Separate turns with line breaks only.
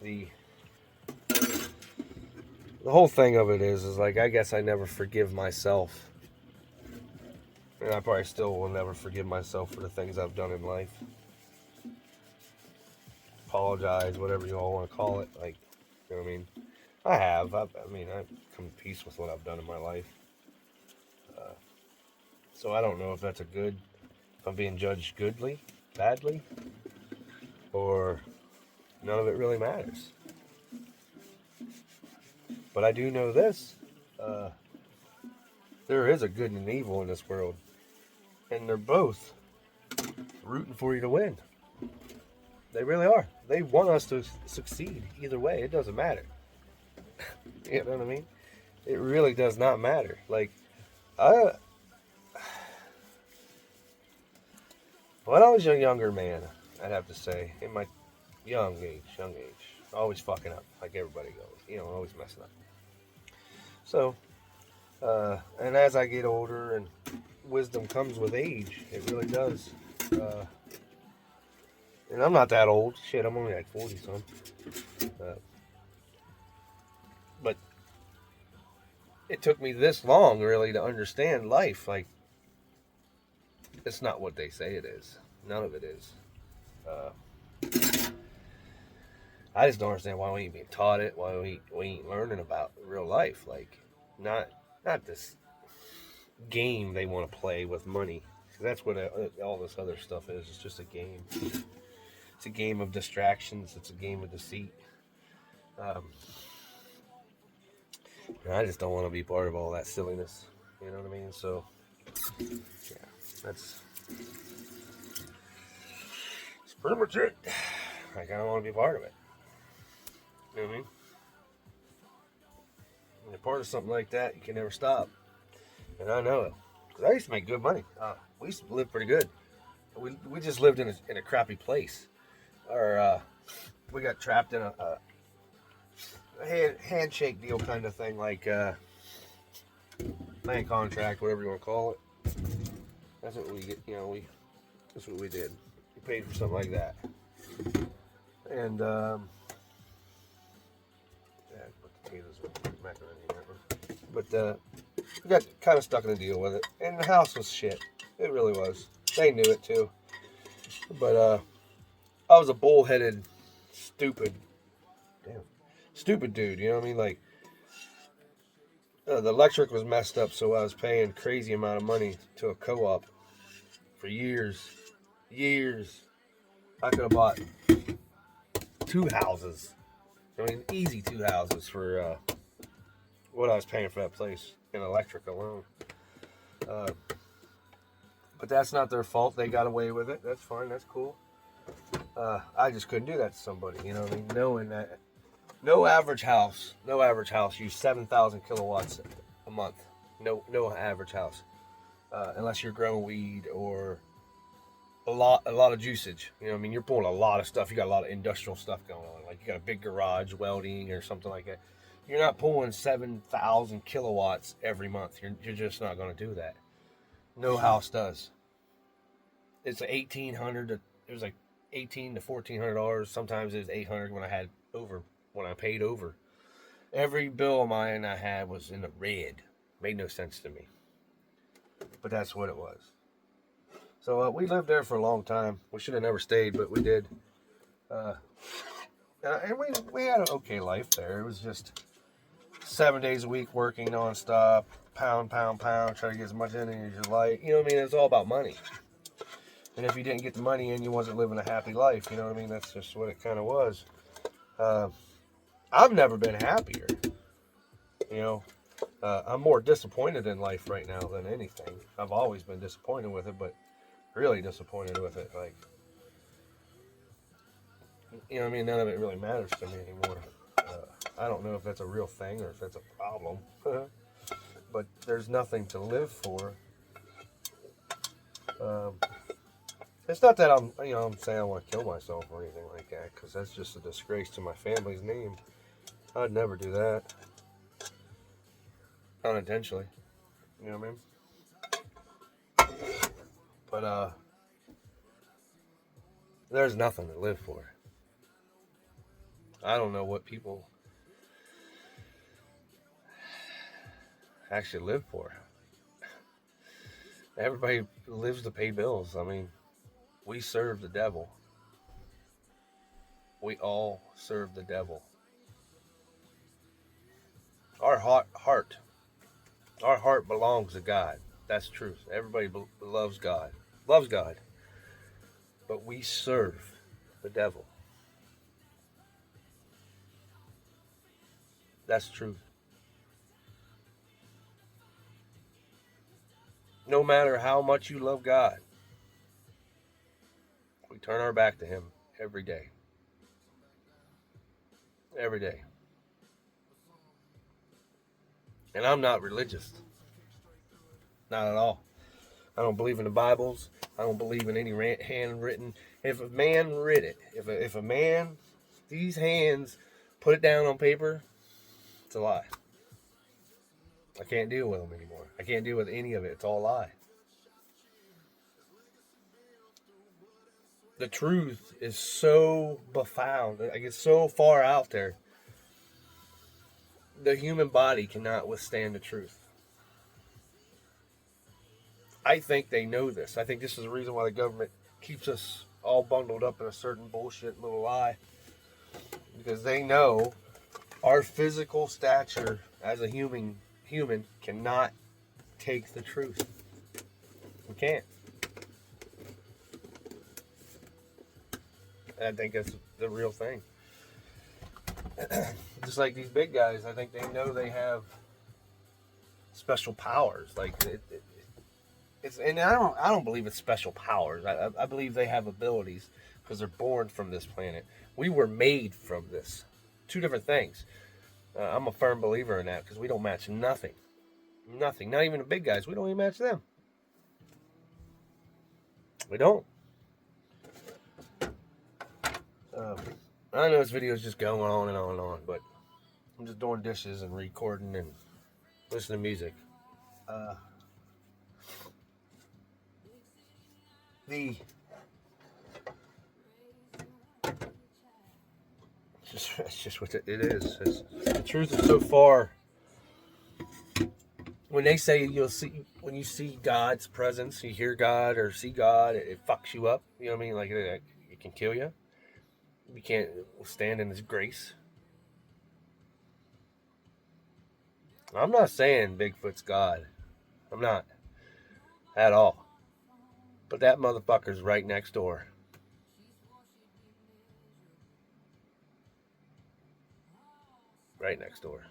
the whole thing of it is like I guess I never forgive myself, and I probably still will never forgive myself for the things I've done in life. Apologize, whatever you all want to call it. Like, you know what I mean? I have. I mean, I've come to peace with what I've done in my life. Uh, so I don't know if that's a good. If I'm being judged goodly, badly, or none of it really matters. But I do know this: uh, there is a good and evil in this world, and they're both rooting for you to win. They really are. They want us to succeed either way. It doesn't matter. You know what I mean? It really does not matter. Like, I, when I was a younger man, I'd have to say, in my young age, always fucking up, like everybody goes. You know, always messing up. So, and as I get older and wisdom comes with age, it really does. Uh, and I'm not that old. Shit, I'm only like 40 some. Uh, but it took me this long really to understand life. Like, it's not what they say it is. None of it is. Uh, I just don't understand why we ain't being taught it. Why we ain't learning about real life. Like, not not this game they want to play with money. That's what all this other stuff is. It's just a game. It's a game of distractions. It's a game of deceit. Um, and I just don't want to be part of all that silliness. You know what I mean? So, yeah, that's pretty much it. Like, I don't want to be part of it. You know what I mean? When you're part of something like that, you can never stop. And I know it. Because I used to make good money. We used to live pretty good. We just lived in a crappy place. Or we got trapped in a handshake deal kind of thing, like land contract, whatever you want to call it. That's what we get. You know, that's what we did. We paid for something like that. And yeah, put potatoes and macaroni in there. But we got kind of stuck in a deal with it, and the house was shit. It really was. They knew it too. But I was a bullheaded, stupid, stupid dude. You know what I mean? Like, the electric was messed up, so I was paying crazy amount of money to a co-op for years. Years. I could have bought 2 houses. I mean, easy 2 houses for what I was paying for that place in electric alone. Uh, but that's not their fault. They got away with it. That's fine. That's cool. I just couldn't do that to somebody. You know what I mean? Knowing that no average house use 7,000 kilowatts a month. No average house, unless you're growing weed or a lot of juicage. You know what I mean? You're pulling a lot of stuff. You got a lot of industrial stuff going on. Like, you got a big garage welding or something like that. You're not pulling 7,000 kilowatts every month. You're just not going to do that. No house does. It's like 1,800. It was like $1,800 to $1,400. Sometimes it was 800 when I paid over. Every bill of mine I had was in the red. Made no sense to me. But that's what it was. So we lived there for a long time. We should have never stayed, but we did. And we had an okay life there. It was just 7 days a week working nonstop, pound, try to get as much in as you like. You know what I mean? It's all about money. And if you didn't get the money in, you wasn't living a happy life. You know what I mean? That's just what it kind of was. I've never been happier. You know, I'm more disappointed in life right now than anything. I've always been disappointed with it, but really disappointed with it. Like, you know what I mean? None of it really matters to me anymore. I don't know if that's a real thing or if that's a problem. But there's nothing to live for. It's not that I'm saying I want to kill myself or anything like that, because that's just a disgrace to my family's name. I'd never do that. Unintentionally. You know what I mean? But, there's nothing to live for. I don't know what people actually live for. Everybody lives to pay bills. I mean, we serve the devil. We all serve the devil. Our heart belongs to God. That's truth. Everybody loves God. Loves God. But we serve the devil. That's truth. No matter how much you love God, we turn our back to Him every day. Every day. And I'm not religious. Not at all. I don't believe in the Bibles. I don't believe in any handwritten. If a man read it, if a man, these hands, put it down on paper, it's a lie. I can't deal with them anymore. I can't deal with any of it. It's all a lie. The truth is so profound. Like, it's so far out there. The human body cannot withstand the truth. I think they know this. I think this is the reason why the government keeps us all bundled up in a certain bullshit little lie. Because they know our physical stature as a human cannot take the truth. We can't. I think that's the real thing. Just like these big guys, I think they know they have special powers. Like it's, and I don't believe it's special powers. I believe they have abilities because they're born from this planet. We were made from this. Two different things. I'm a firm believer in that because we don't match nothing. Nothing. Not even the big guys. We don't even match them. We don't. I know this video is just going on and on and on, but I'm just doing dishes and recording and listening to music. It's just what it is. The truth is so far. When they say when you see God's presence, you hear God or see God, it fucks you up. You know what I mean? Like it can kill you. You can't stand in His grace. I'm not saying Bigfoot's God. I'm not at all. But that motherfucker's right next door. Right next door.